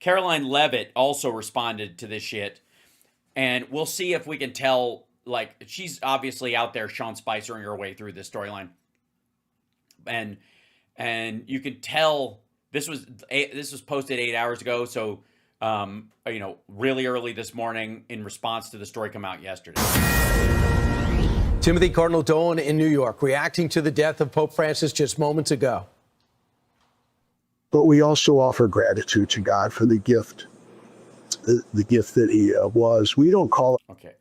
Karoline Leavitt also responded to this shit, and we'll see if we can tell. Like, she's obviously out there Sean Spicering her way through this storyline, and you can tell this was posted 8 hours ago, so really early this morning in response to the story come out yesterday. Timothy Cardinal Dolan in New York, reacting to the death of Pope Francis just moments ago. But we also offer gratitude to God for the gift that he was. We don't call it. Okay,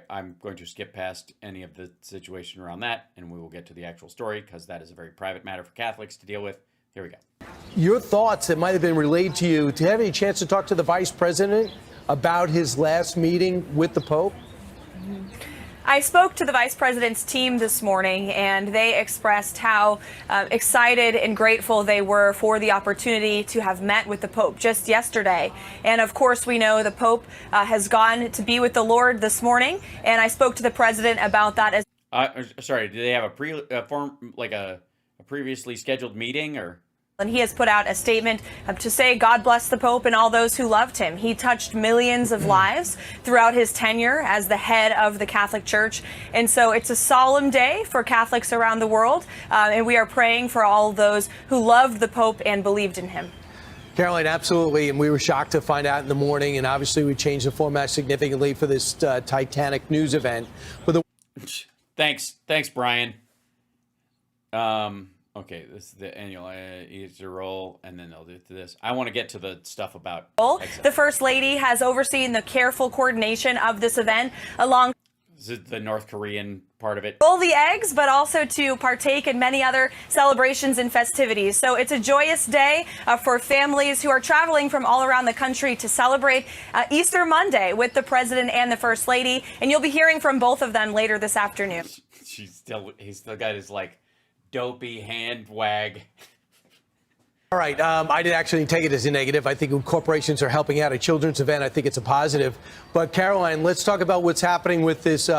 I'm going to skip past any of the situation around that, and we will get to the actual story, because that is a very private matter for Catholics to deal with. Here we go. Your thoughts that might have been relayed to you. Do you have any chance to talk to the vice president about his last meeting with the Pope? I spoke to the vice president's team this morning, and they expressed how excited and grateful they were for the opportunity to have met with the Pope just yesterday. And of course, we know the Pope has gone to be with the Lord this morning, and I spoke to the president about that as. Sorry, do they have a previously scheduled meeting, or? And he has put out a statement to say God bless the Pope and all those who loved him. He touched millions of lives throughout his tenure as the head of the Catholic Church. And so it's a solemn day for Catholics around the world. And we are praying for all those who loved the Pope and believed in him. Caroline, absolutely. And we were shocked to find out in the morning. And obviously, we changed the format significantly for this Titanic news event. But Thanks, Brian. Okay, this is the annual Easter roll, and then they'll do this. I want to get to the stuff about the First Lady has overseen the careful coordination of this event along. This is the North Korean part of it. Roll the eggs, but also to partake in many other celebrations and festivities. So it's a joyous day for families who are traveling from all around the country to celebrate Easter Monday with the President and the First Lady. And you'll be hearing from both of them later this afternoon. He's still got his dopey hand wag. All right. I did actually take it as a negative. I think when corporations are helping out a children's event, I think it's a positive. But Caroline, let's talk about what's happening with this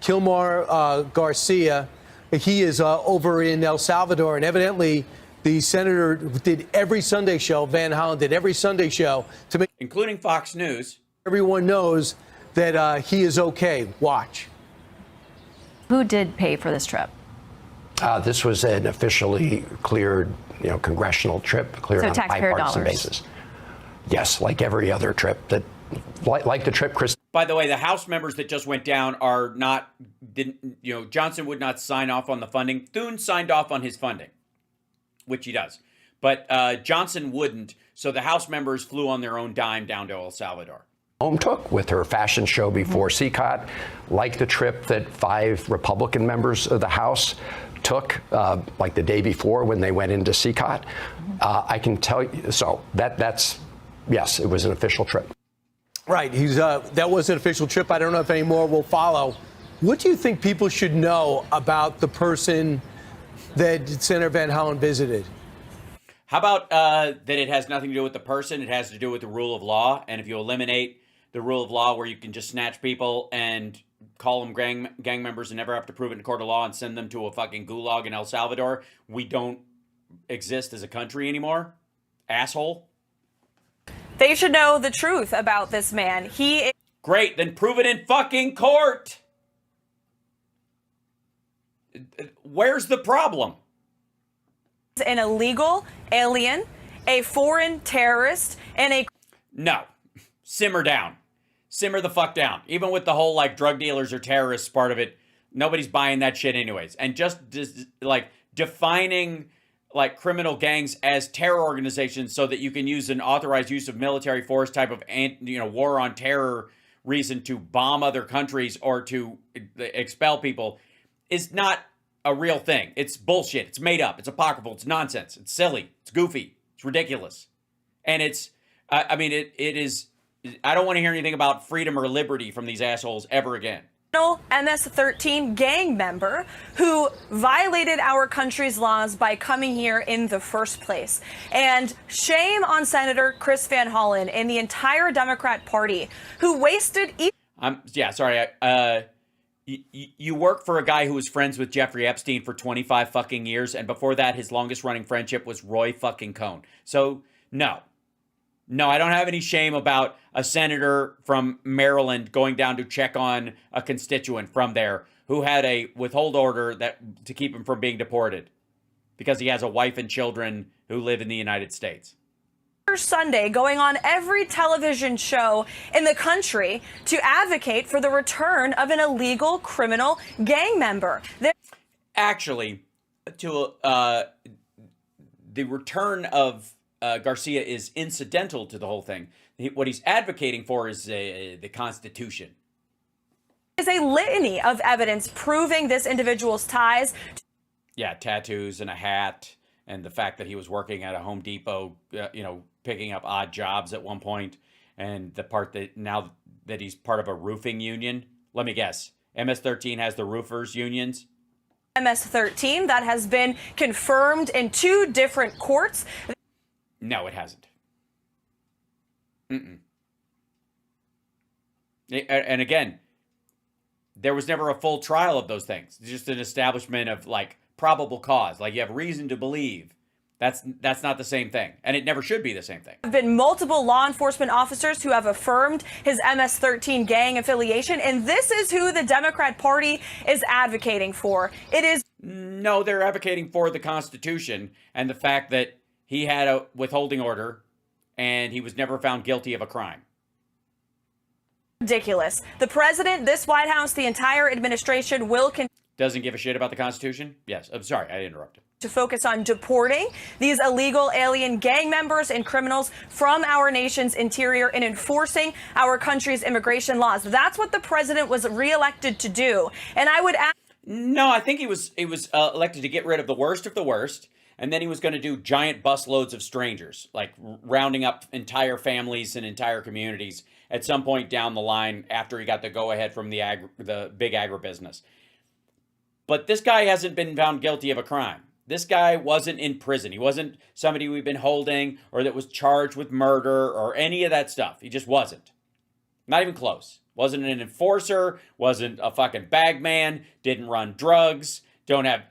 Kilmar Garcia. He is over in El Salvador, and evidently the senator did every Sunday show. Van Hollen did every Sunday show to make, including Fox News, everyone knows that he is okay. Watch. Who did pay for this trip? This was an officially cleared, congressional trip, cleared on a bipartisan basis. Yes, like every other trip like the trip Chris. By the way, the House members that just went down Johnson would not sign off on the funding. Thune signed off on his funding, which he does. But Johnson wouldn't. So the House members flew on their own dime down to El Salvador. Took with her fashion show before CCOT, like the trip that 5 Republican members of the House took, like the day before when they went into CCOT. I can tell you, so that's, yes, it was an official trip. Right. That was an official trip. I don't know if any more will follow. What do you think people should know about the person that Senator Van Hollen visited? How about that it has nothing to do with the person, it has to do with the rule of law, and if you eliminate the rule of law where you can just snatch people and call them gang members and never have to prove it in court of law and send them to a fucking gulag in El Salvador, we don't exist as a country anymore? Asshole. They should know the truth about this man. Great, then prove it in fucking court. Where's the problem? An illegal alien, a foreign terrorist, and a... No. Simmer down. Simmer the fuck down. Even with the whole drug dealers or terrorists part of it, nobody's buying that shit anyways. And just defining criminal gangs as terror organizations so that you can use an authorized use of military force type of war on terror reason to bomb other countries or to expel people is not a real thing. It's bullshit. It's made up. It's apocryphal. It's nonsense. It's silly. It's goofy. It's ridiculous. And it's, it is... I don't want to hear anything about freedom or liberty from these assholes ever again. MS-13 gang member who violated our country's laws by coming here in the first place. And shame on Senator Chris Van Hollen and the entire Democrat Party who wasted... You work for a guy who was friends with Jeffrey Epstein for 25 fucking years, and before that, his longest running friendship was Roy fucking Cohn. So, no. No, I don't have any shame about a senator from Maryland going down to check on a constituent from there who had a withhold order that to keep him from being deported because he has a wife and children who live in the United States. Sunday, going on every television show in the country to advocate for the return of an illegal criminal gang member. Actually, to the return of Garcia is incidental to the whole thing. What he's advocating for is the Constitution. Is a litany of evidence proving this individual's ties. Yeah, tattoos and a hat, and the fact that he was working at a Home Depot, picking up odd jobs at one point, and the part that now that he's part of a roofing union. Let me guess, MS-13 has the roofers unions? MS-13 that has been confirmed in 2 different courts. No, it hasn't. And again, there was never a full trial of those things. It's just an establishment of like probable cause. Like you have reason to believe. That's not the same thing. And it never should be the same thing. There have been multiple law enforcement officers who have affirmed his MS-13 gang affiliation. And this is who the Democrat Party is advocating for. It is. No, they're advocating for the Constitution and the fact that he had a withholding order and he was never found guilty of a crime. Ridiculous. The president, this White House, the entire administration will continue. Doesn't give a shit about the Constitution? Yes. I'm sorry, I interrupted. To focus on deporting these illegal alien gang members and criminals from our nation's interior and enforcing our country's immigration laws. That's what the president was reelected to do. And I would ask. No, I think he was elected to get rid of the worst, and then he was going to do giant busloads of strangers, like rounding up entire families and entire communities at some point down the line after he got the go-ahead from the big agribusiness. But this guy hasn't been found guilty of a crime. This guy wasn't in prison. He wasn't somebody we've been holding or that was charged with murder or any of that stuff. He just wasn't. Not even close. Wasn't an enforcer, wasn't a fucking bag man, didn't run drugs, don't have,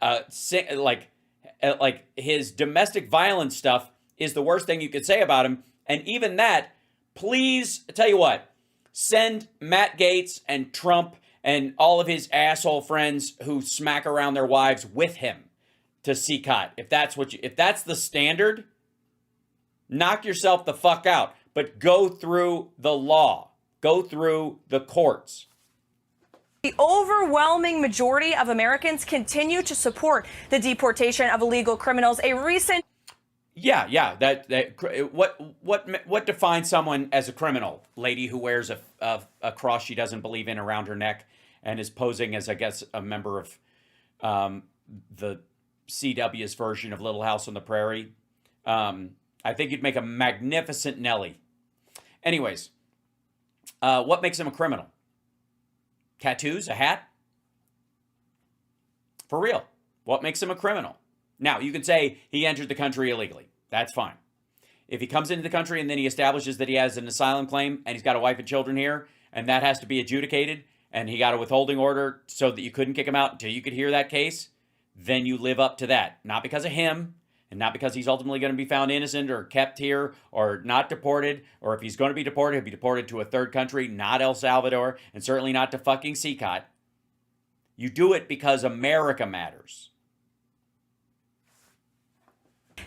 like his domestic violence stuff is the worst thing you could say about him. And even that, please, I tell you what, send Matt Gaetz and Trump and all of his asshole friends who smack around their wives with him to CCOT. If that's the standard, knock yourself the fuck out. But go through the law. Go through the courts. The overwhelming majority of Americans continue to support the deportation of illegal criminals. A recent. Yeah. What defines someone as a criminal? Lady who wears a cross she doesn't believe in around her neck and is posing as, I guess, a member of the CW's version of Little House on the Prairie. I think you'd make a magnificent Nelly. Anyways, what makes him a criminal? Tattoos, a hat? For real. What makes him a criminal? Now, you can say he entered the country illegally. That's fine. If he comes into the country and then he establishes that he has an asylum claim and he's got a wife and children here, and that has to be adjudicated, and he got a withholding order so that you couldn't kick him out until you could hear that case, then you live up to that. Not because of him, and not because he's ultimately going to be found innocent or kept here or not deported, or if he's going to be deported, he'll be deported to a third country, not El Salvador, and certainly not to fucking CCOT. You do it because America matters.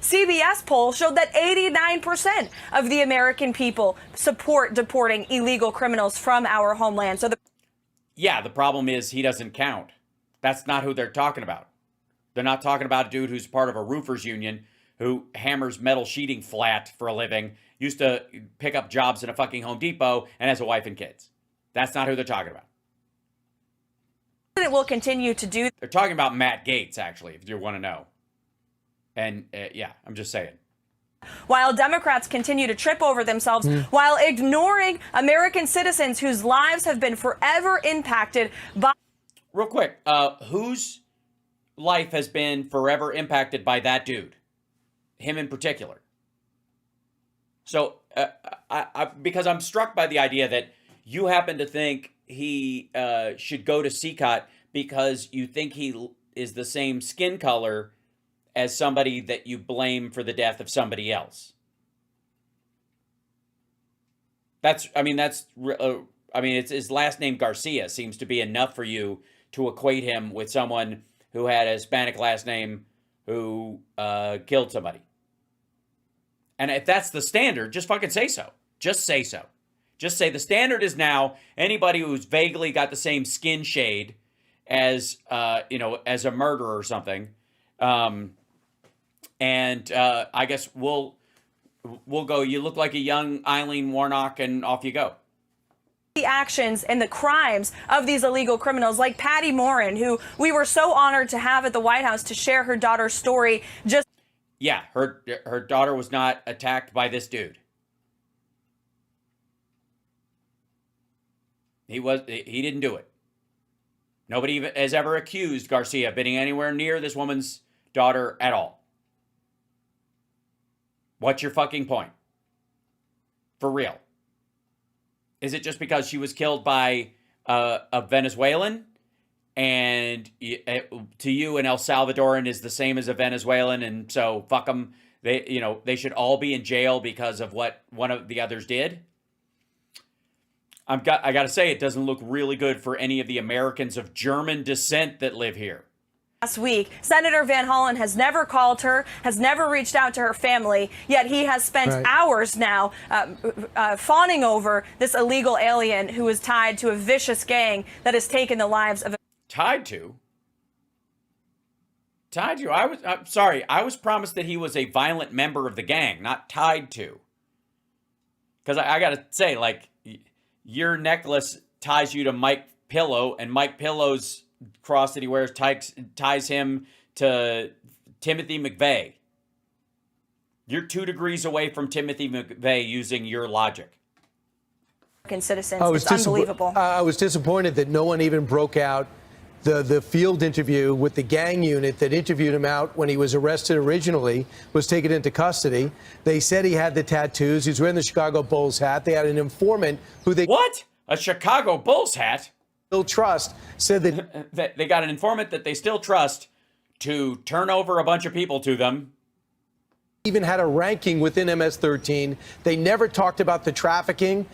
CBS poll showed that 89% of the American people support deporting illegal criminals from our homeland. So the problem is he doesn't count. That's not who they're talking about. They're not talking about a dude who's part of a roofers union who hammers metal sheeting flat for a living, used to pick up jobs in a fucking Home Depot, and has a wife and kids. That's not who they're talking about. it will continue to do. They're talking about Matt Gaetz, actually, if you want to know. And I'm just saying. While Democrats continue to trip over themselves while ignoring American citizens whose lives have been forever impacted by. Real quick, whose life has been forever impacted by that dude? Him in particular. So, because I'm struck by the idea that you happen to think he should go to CCOT because you think he is the same skin color as somebody that you blame for the death of somebody else. I mean, it's his last name Garcia seems to be enough for you to equate him with someone who had a Hispanic last name who killed somebody. And if that's the standard, just fucking say so. Just say so. Just say the standard is now anybody who's vaguely got the same skin shade as, as a murderer or something. I guess we'll go, you look like a young Eileen Warnock, and off you go. The actions and the crimes of these illegal criminals like Patty Morin, who we were so honored to have at the White House to share her daughter's story. Yeah, her daughter was not attacked by this dude. He didn't do it. Nobody has ever accused Garcia of being anywhere near this woman's daughter at all. What's your fucking point? For real. Is it just because she was killed by a Venezuelan? And to you, an El Salvadoran is the same as a Venezuelan, and so fuck them. They should all be in jail because of what one of the others did. I got to say, it doesn't look really good for any of the Americans of German descent that live here. Last week, Senator Van Hollen has never called her, has never reached out to her family, yet he has spent hours now fawning over this illegal alien who is tied to a vicious gang that has taken the lives of... Tied to? I'm sorry. I was promised that he was a violent member of the gang, not tied to. Because I got to say, like, your necklace ties you to Mike Pillow, and Mike Pillow's cross that he wears ties him to Timothy McVeigh. You're 2 degrees away from Timothy McVeigh using your logic. Citizens, it's unbelievable. I was disappointed that no one even broke out the field interview with the gang unit that interviewed him out when he was arrested originally, was taken into custody. They said he had the tattoos. He's wearing the Chicago Bulls hat. They had an informant who they... What? A Chicago Bulls hat? Still trust, said that... They got an informant that they still trust to turn over a bunch of people to them. Even had a ranking within MS-13. They never talked about the trafficking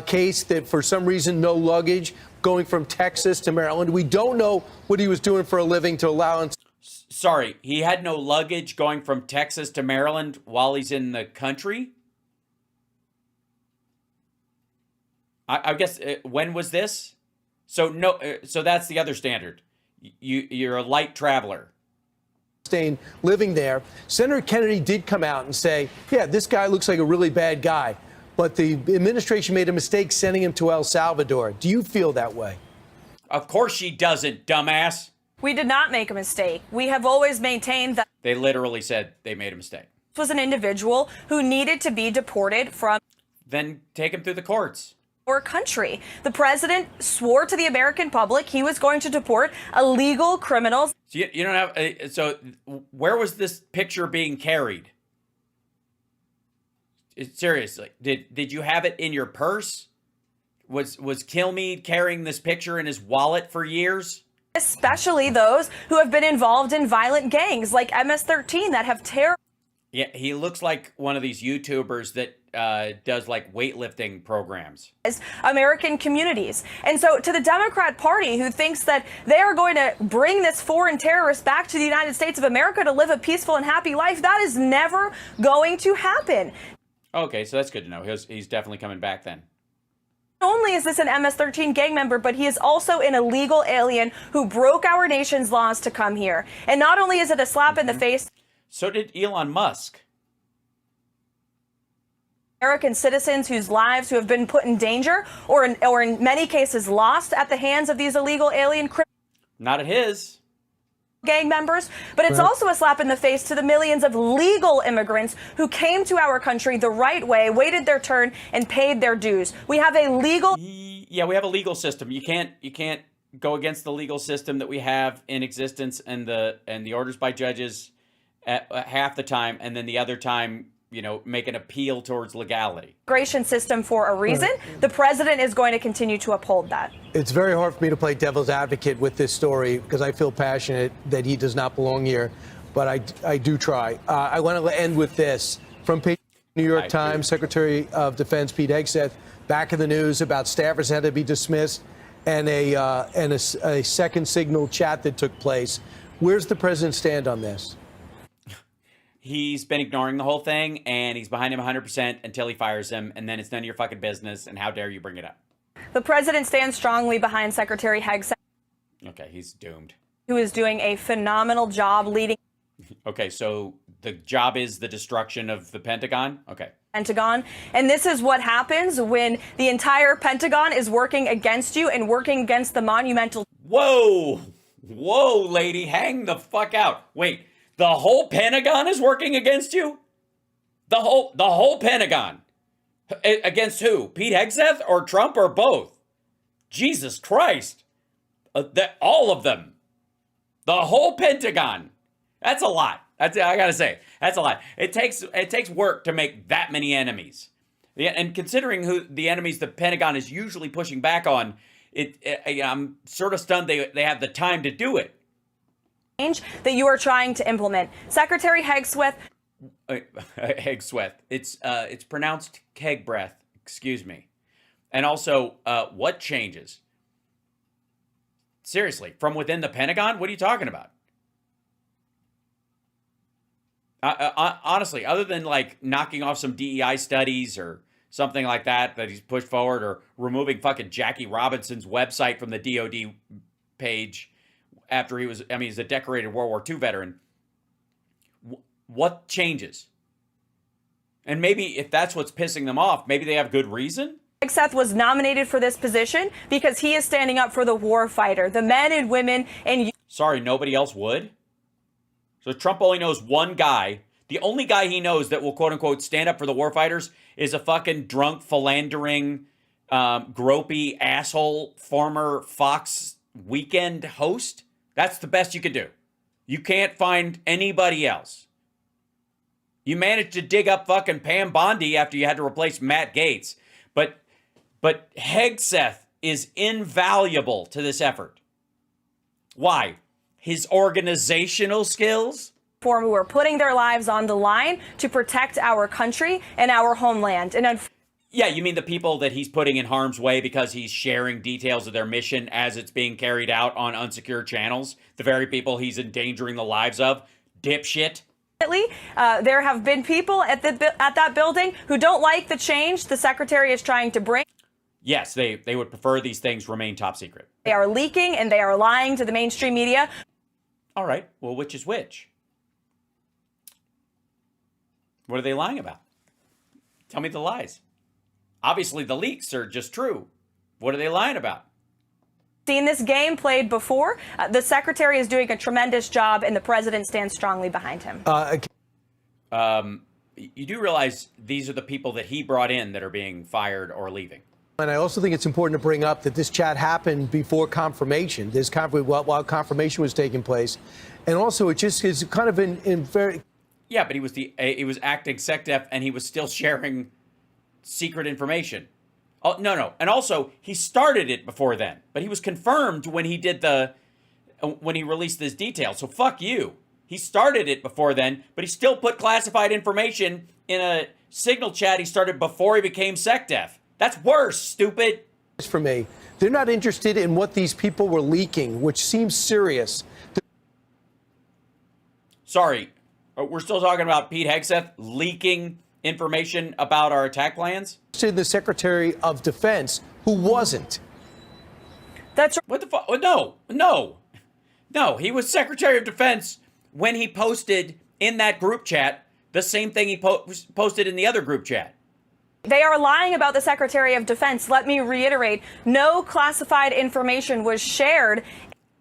case that for some reason no luggage going from Texas to Maryland. We don't know what he was doing for a living to allow him. Sorry, he had no luggage going from Texas to Maryland while he's in the country? I guess, when was this? So no, so that's the other standard. You're a light traveler. Staying living there. Senator Kennedy did come out and say, yeah, this guy looks like a really bad guy, but the administration made a mistake sending him to El Salvador. Do you feel that way? Of course she doesn't, dumbass. We did not make a mistake. We have always maintained that they literally said they made a mistake. This was an individual who needed to be deported from... Then take him through the courts. Our country. The president swore to the American public he was going to deport illegal criminals. So you don't have. So where was this picture being carried? Seriously, did you have it in your purse? Was Kilmeade carrying this picture in his wallet for years? Especially those who have been involved in violent gangs like MS-13 that have terrorized. Yeah, he looks like one of these YouTubers that does like weightlifting programs. American communities. And so to the Democrat Party, who thinks that they are going to bring this foreign terrorist back to the United States of America to live a peaceful and happy life, that is never going to happen. Okay, so that's good to know. He's definitely coming back then. Not only is this an MS-13 gang member, but he is also an illegal alien who broke our nation's laws to come here. And not only is it a slap in the face. So did Elon Musk. American citizens whose lives who have been put in danger or in many cases lost at the hands of these illegal alien criminals. Not at his. Gang members, but it's also a slap in the face to the millions of legal immigrants who came to our country the right way, waited their turn, and paid their dues. We have a legal... Yeah, we have a legal system. You can't go against the legal system that we have in existence and the orders by judges at half the time, and then the other time, make an appeal towards legality. Immigration system for a reason. The president is going to continue to uphold that. It's very hard for me to play devil's advocate with this story because I feel passionate that he does not belong here, but I do try. I want to end with this from page. New York Times, Secretary of Defense Pete Hegseth back in the news about staffers had to be dismissed and a second signal chat that took place. Where's the president stand on this? He's been ignoring the whole thing, and he's behind him 100% until he fires him, and then it's none of your fucking business, and how dare you bring it up. The president stands strongly behind Secretary Hegseth. Okay, he's doomed. Who is doing a phenomenal job leading. Okay, so the job is the destruction of the Pentagon? Okay. Pentagon. And this is what happens when the entire Pentagon is working against you and working against the monumental. Whoa! Whoa, lady, hang the fuck out. Wait, the whole Pentagon is working against you? The whole Pentagon? Against who? Pete Hegseth or Trump or both? Jesus Christ. All of them. The whole Pentagon. That's a lot. I gotta say, that's a lot. It takes work to make that many enemies. And considering who the enemies the Pentagon is usually pushing back on, I'm sort of stunned they have the time to do it. That you are trying to implement. Secretary Hegseth. Hegseth. It's pronounced keg breath. Excuse me. And also, what changes? Seriously, from within the Pentagon? What are you talking about? Honestly, other than like knocking off some DEI studies or something like that he's pushed forward, or removing fucking Jackie Robinson's website from the DOD page after he's a decorated World War II veteran. What changes? And maybe if that's what's pissing them off, maybe they have good reason. Hegseth was nominated for this position because he is standing up for the war fighter, the men and women. And sorry, nobody else would? So Trump only knows one guy. The only guy he knows that will quote unquote stand up for the warfighters is a fucking drunk, philandering, gropey asshole former Fox weekend host. That's the best you could do. You can't find anybody else. You managed to dig up fucking Pam Bondi after you had to replace Matt Gaetz. But Hegseth is invaluable to this effort. Why? His organizational skills? Who are putting their lives on the line to protect our country and our homeland. And yeah, you mean the people that he's putting in harm's way because he's sharing details of their mission as it's being carried out on unsecured channels? The very people he's endangering the lives of? Dipshit. There have been people at that building who don't like the change the secretary is trying to bring. Yes, they would prefer these things remain top secret. They are leaking and they are lying to the mainstream media. All right, well, which is which? What are they lying about? Tell me the lies. Obviously, the leaks are just true. What are they lying about? Seen this game played before. The secretary is doing a tremendous job, and the president stands strongly behind him. You do realize these are the people that he brought in that are being fired or leaving. And I also think it's important to bring up that this chat happened before confirmation. While confirmation was taking place, and also it just is kind of in very. Yeah, but he was acting SecDef, and he was still sharing secret information. Oh no, and also he started it before then, but he was confirmed when he did when he released this detail. So fuck you. He started it before then, but he still put classified information in a signal chat he started before he became SecDef. That's worse, stupid. For me, they're not interested in what these people were leaking, which seems serious. Sorry, we're still talking about Pete Hegseth leaking information about our attack plans? To the Secretary of Defense, who wasn't. That's what the fuck? No. He was Secretary of Defense when he posted in that group chat the same thing he posted in the other group chat. They are lying about the Secretary of Defense. Let me reiterate, no classified information was shared.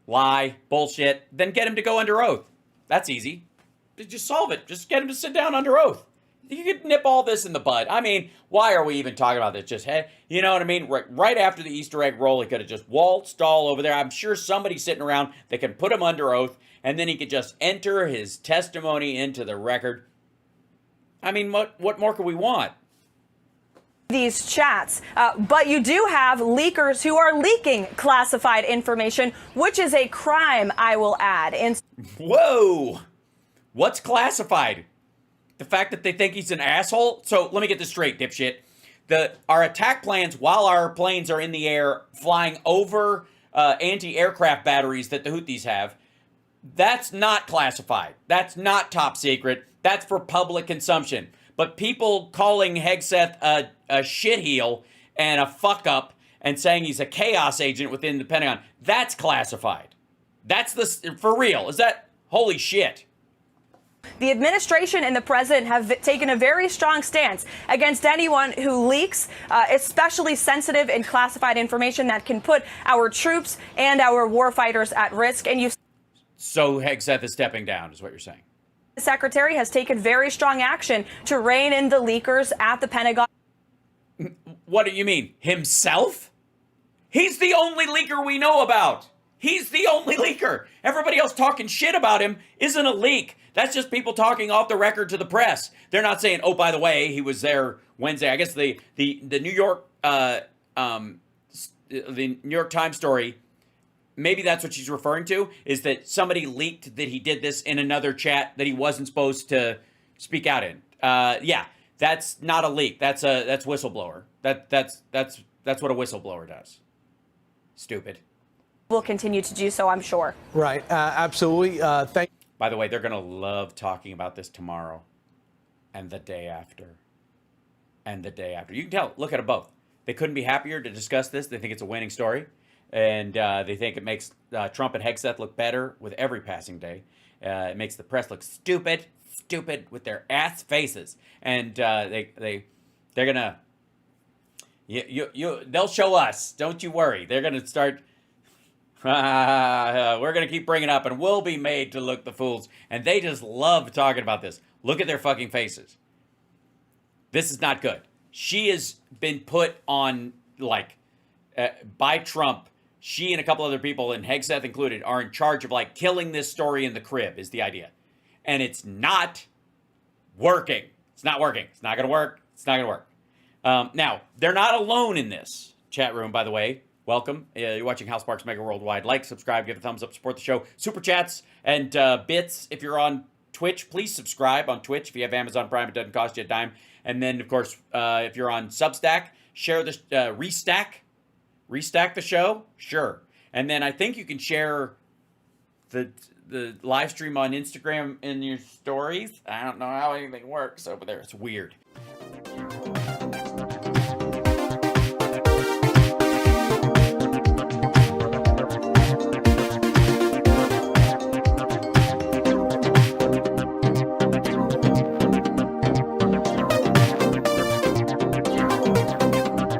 Lie, bullshit, then get him to go under oath. That's easy. Just solve it. Just get him to sit down under oath. You could nip all this in the bud. I mean, why are we even talking about this? Just, hey, you know what I mean? Right after the Easter egg roll, he could have just waltzed all over there. I'm sure somebody's sitting around that can put him under oath, and then he could just enter his testimony into the record. I mean, what more could we want? These chats, but you do have leakers who are leaking classified information, which is a crime, I will add. Whoa! What's classified? The fact that they think he's an asshole. So let me get this straight, dipshit. Our attack plans, while our planes are in the air flying over anti-aircraft batteries that the Houthis have, that's not classified. That's not top secret. That's for public consumption. But people calling Hegseth a shitheel and a fuck up and saying he's a chaos agent within the Pentagon, that's classified. That's for real. Is that holy shit? The administration and the president have taken a very strong stance against anyone who leaks, especially sensitive and classified information that can put our troops and our warfighters at risk. And So Hegseth is stepping down, is what you're saying. The secretary has taken very strong action to rein in the leakers at the Pentagon. What do you mean? Himself? He's the only leaker we know about. He's the only leaker. Everybody else talking shit about him isn't a leak. That's just people talking off the record to the press. They're not saying, oh, by the way, he was there Wednesday. I guess the New York New York Times story, maybe that's what she's referring to, is that somebody leaked that he did this in another chat that he wasn't supposed to speak out in. Yeah, that's not a leak. That's whistleblower. That's what a whistleblower does. Stupid. Will continue to do so, I'm sure. Right. Absolutely. By the way, they're going to love talking about this tomorrow and the day after and the day after. You can tell. Look at them both. They couldn't be happier to discuss this. They think it's a winning story. And they think it makes Trump and Hegseth look better with every passing day. It makes the press look stupid with their ass faces. And they're going to... they'll show us. Don't you worry. They're going to start... we're going to keep bringing it up, and we'll be made to look the fools. And they just love talking about this. Look at their fucking faces. This is not good. She has been put on, by Trump. She and a couple other people, and Hegseth included, are in charge of, killing this story in the crib, is the idea. And it's not working. It's not working. It's not going to work. It's not going to work. Now, they're not alone in this chat room, by the way. Welcome. You're watching Hal Sparks Mega Worldwide. Like, subscribe, give a thumbs up, support the show. Super chats and bits. If you're on Twitch, please subscribe on Twitch. If you have Amazon Prime, it doesn't cost you a dime. And then, of course, if you're on Substack, share this, restack the show. Sure. And then I think you can share the live stream on Instagram in your stories. I don't know how anything works over there. It's weird.